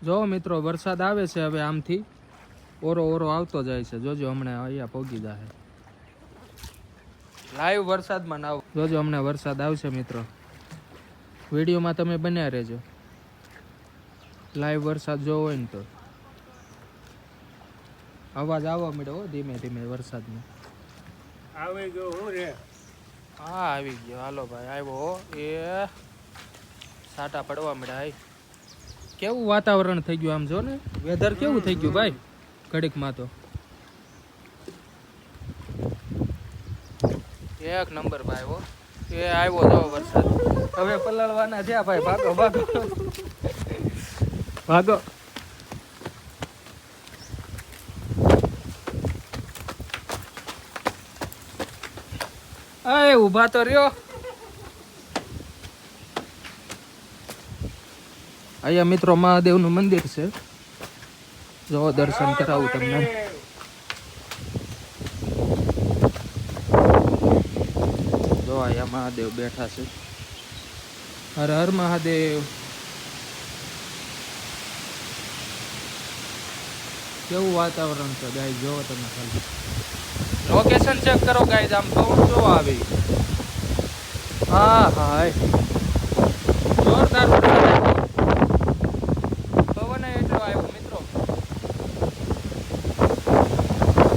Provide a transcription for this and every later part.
જો મિત્રો વરસાદ આવે છે હવે આમથી ઓરો ઓરો આવતો જાય છે જોજો હમણાં અહીંયા પહોંચી જાય લાઈવ વરસાદમાં નાવ જોજો હમણાં વરસાદ આવશે મિત્રો વિડીયોમાં તમે બન્યા રહેજો લાઈવ વરસાદ જોવો હોય ને તો અવાજ આવવા માંડ્યો ધીમે ધીમે વરસાદનો આવી ગયો હું રે હા આવી ગયો હાલો ભાઈ આવ્યો એ સાટા પડવા માંડ્યા કેવું વાતાવરણ થઈ ગયું આમ જો ને વેધર કેવું થઈ ગયું ભાઈ ઘડીકમાં તો એક નંબર ભાઈ હો એ આવ્યો જો વરસાદ હવે પલળવાના થયા ભાઈ ભાગો ભાગો ભાગો અય ઊભા તો રહ્યો અહીંયા મિત્રો મહાદેવનું મંદિર છે જો દર્શન કરાવું તમને જો અહીંયા મહાદેવ બેઠા છે હર હર મહાદેવ કેવું વાતાવરણ છે ગાય જોવો તમે ખાલી લોકેશન ચેક કરો ગાઈઝ આમ પવન જો આવી હા હાય જોરદાર વરસાદ આવ્યો પવન એટલો આવ્યો મિત્રો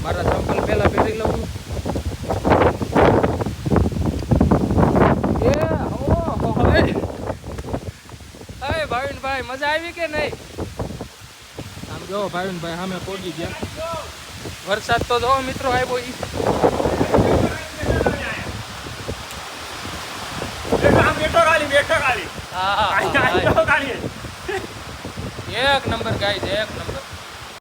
મારા ચંપલ પહેલા પહેરી લઉં એ ઓ હે ભાવિનભાઈ મજા આવી કે નહીં આમ જો ભાવિનભાઈ સામે પહોંચી ગયા વરસાદ તો જો મિત્રો આવ્યો ઈ બેઠો ખાલી એક નંબર ગાઈઝ એક નંબર